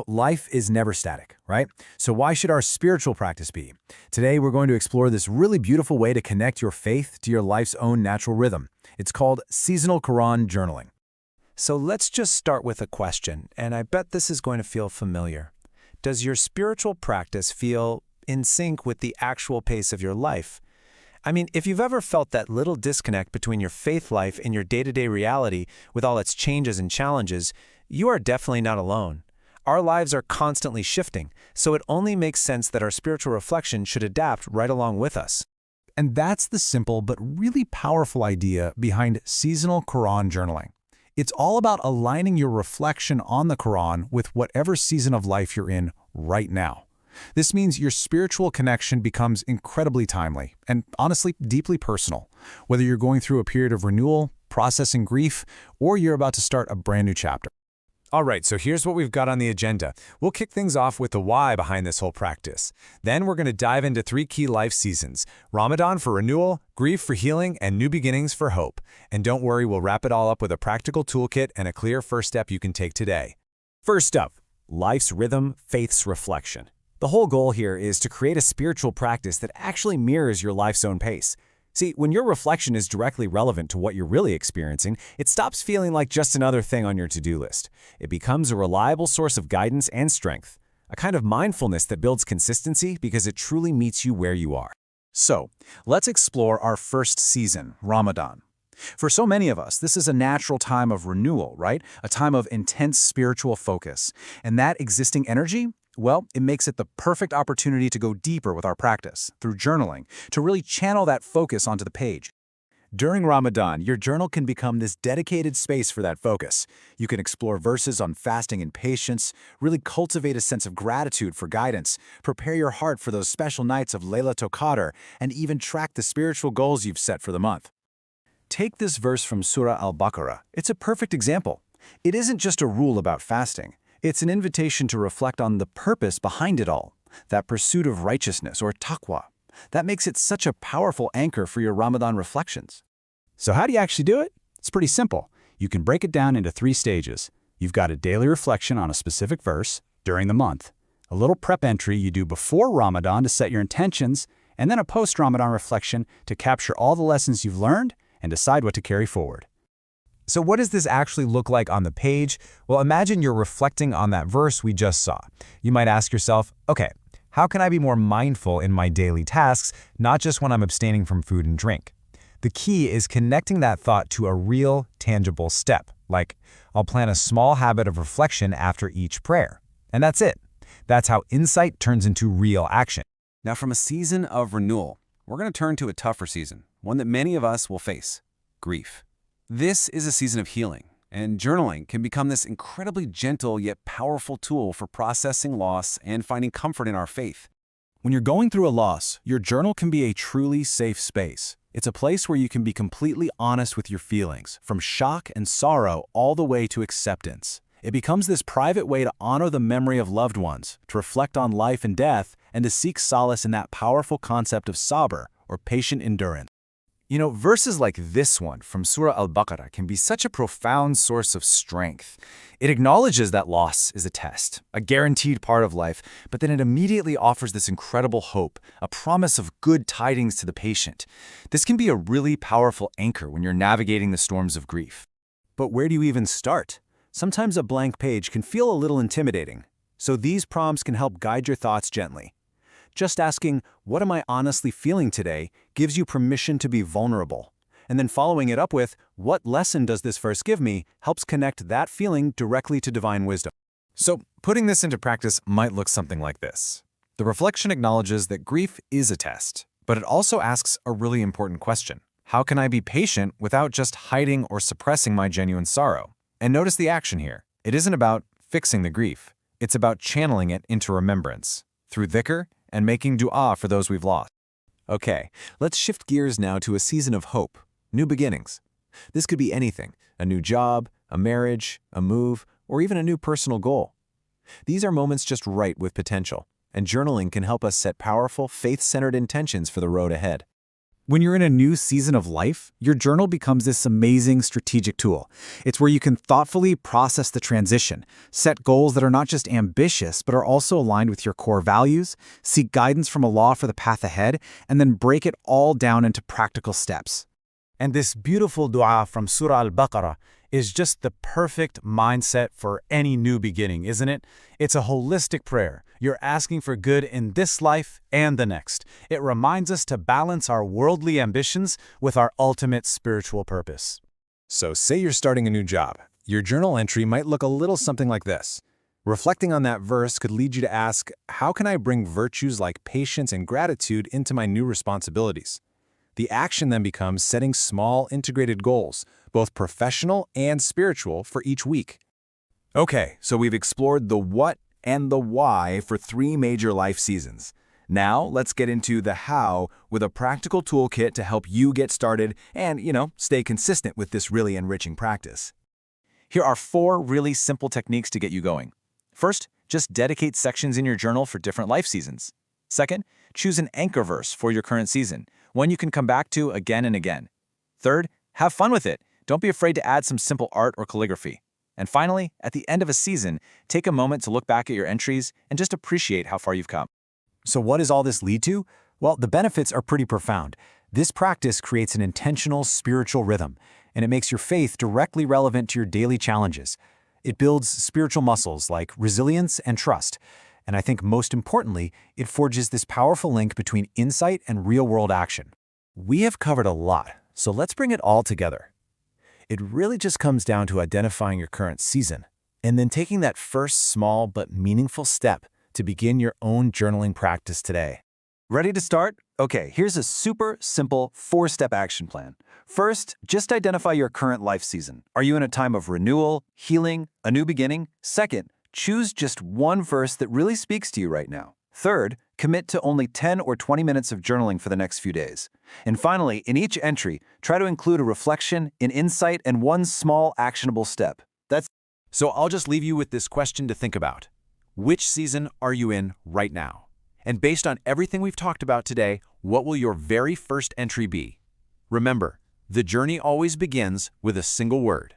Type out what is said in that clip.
Life is never static, right? So why should our spiritual practice be? Today, we're going to explore this really beautiful way to connect your faith to your life's own natural rhythm. It's called seasonal Quran journaling. So let's just start with a question, and I bet this is going to feel familiar. Does your spiritual practice feel in sync with the actual pace of your life? I mean, if you've ever felt that little disconnect between your faith life and your day-to-day reality with all its changes and challenges, you are definitely not alone. Our lives are constantly shifting, so it only makes sense that our spiritual reflection should adapt right along with us. And that's the simple but really powerful idea behind seasonal Quran journaling. It's all about aligning your reflection on the Quran with whatever season of life you're in right now. This means your spiritual connection becomes incredibly timely and, honestly, deeply personal, whether you're going through a period of renewal, processing grief, or you're about to start a brand new chapter. All right, so here's what we've got on the agenda. We'll kick things off with the why behind this whole practice. Then we're going to dive into 3 key life seasons: Ramadan for renewal, grief for healing, and new beginnings for hope. And don't worry, we'll wrap it all up with a practical toolkit and a clear first step you can take today. First up, life's rhythm, faith's reflection. The whole goal here is to create a spiritual practice that actually mirrors your life's own pace. See, when your reflection is directly relevant to what you're really experiencing, it stops feeling like just another thing on your to-do list. It becomes a reliable source of guidance and strength, a kind of mindfulness that builds consistency because it truly meets you where you are. So, let's explore our first season, Ramadan. For so many of us, this is a natural time of renewal, right? A time of intense spiritual focus. And that existing energy, well, it makes it the perfect opportunity to go deeper with our practice, through journaling, to really channel that focus onto the page. During Ramadan, your journal can become this dedicated space for that focus. You can explore verses on fasting and patience, really cultivate a sense of gratitude for guidance, prepare your heart for those special nights of Laylatul Qadr, and even track the spiritual goals you've set for the month. Take this verse from Surah Al-Baqarah. It's a perfect example. It isn't just a rule about fasting. It's an invitation to reflect on the purpose behind it all, that pursuit of righteousness or taqwa. That makes it such a powerful anchor for your Ramadan reflections. So how do you actually do it? It's pretty simple. You can break it down into 3 stages. You've got a daily reflection on a specific verse during the month, a little prep entry you do before Ramadan to set your intentions, and then a post-Ramadan reflection to capture all the lessons you've learned and decide what to carry forward. So what does this actually look like on the page? Well, imagine you're reflecting on that verse we just saw. You might ask yourself, okay, how can I be more mindful in my daily tasks, not just when I'm abstaining from food and drink? The key is connecting that thought to a real, tangible step, like I'll plan a small habit of reflection after each prayer. And that's it. That's how insight turns into real action. Now, from a season of renewal, we're going to turn to a tougher season, one that many of us will face: grief. This is a season of healing, and journaling can become this incredibly gentle yet powerful tool for processing loss and finding comfort in our faith. When you're going through a loss, your journal can be a truly safe space. It's a place where you can be completely honest with your feelings, from shock and sorrow all the way to acceptance. It becomes this private way to honor the memory of loved ones, to reflect on life and death, and to seek solace in that powerful concept of sabr, or patient endurance. Verses like this one from Surah Al-Baqarah can be such a profound source of strength. It acknowledges that loss is a test, a guaranteed part of life, but then it immediately offers this incredible hope, a promise of good tidings to the patient. This can be a really powerful anchor when you're navigating the storms of grief. But where do you even start? Sometimes a blank page can feel a little intimidating, so these prompts can help guide your thoughts gently. Just asking, what am I honestly feeling today, gives you permission to be vulnerable. And then following it up with, what lesson does this verse give me, helps connect that feeling directly to divine wisdom. So putting this into practice might look something like this. The reflection acknowledges that grief is a test, but it also asks a really important question. How can I be patient without just hiding or suppressing my genuine sorrow? And notice the action here. It isn't about fixing the grief. It's about channeling it into remembrance, through dhikr and making dua for those we've lost. Okay, let's shift gears now to a season of hope, new beginnings. This could be anything: a new job, a marriage, a move, or even a new personal goal. These are moments just right with potential, and journaling can help us set powerful, faith-centered intentions for the road ahead. When you're in a new season of life, your journal becomes this amazing strategic tool. It's where you can thoughtfully process the transition, set goals that are not just ambitious, but are also aligned with your core values, seek guidance from Allah for the path ahead, and then break it all down into practical steps. And this beautiful dua from Surah Al-Baqarah is just the perfect mindset for any new beginning, isn't it? It's a holistic prayer. You're asking for good in this life and the next. It reminds us to balance our worldly ambitions with our ultimate spiritual purpose. So say you're starting a new job. Your journal entry might look a little something like this. Reflecting on that verse could lead you to ask, how can I bring virtues like patience and gratitude into my new responsibilities? The action then becomes setting small, integrated goals, both professional and spiritual, for each week. Okay, so we've explored the what and the why for 3 major life seasons. Now, let's get into the how with a practical toolkit to help you get started and, stay consistent with this really enriching practice. Here are 4 really simple techniques to get you going. First, just dedicate sections in your journal for different life seasons. Second, choose an anchor verse for your current season, one you can come back to again and again. Third, have fun with it. Don't be afraid to add some simple art or calligraphy. And finally, at the end of a season, take a moment to look back at your entries and just appreciate how far you've come. So what does all this lead to? Well, the benefits are pretty profound. This practice creates an intentional spiritual rhythm, and it makes your faith directly relevant to your daily challenges. It builds spiritual muscles like resilience and trust. And I think most importantly, it forges this powerful link between insight and real-world action. We have covered a lot, so let's bring it all together. It really just comes down to identifying your current season, and then taking that first small but meaningful step to begin your own journaling practice today. Ready to start? Okay, here's a super simple 4-step action plan. First, just identify your current life season. Are you in a time of renewal, healing, a new beginning? Second, choose just one verse that really speaks to you right now. Third, commit to only 10 or 20 minutes of journaling for the next few days. And finally, in each entry, try to include a reflection, an insight, and one small actionable step. So I'll just leave you with this question to think about. Which season are you in right now? And based on everything we've talked about today, what will your very first entry be? Remember, the journey always begins with a single word.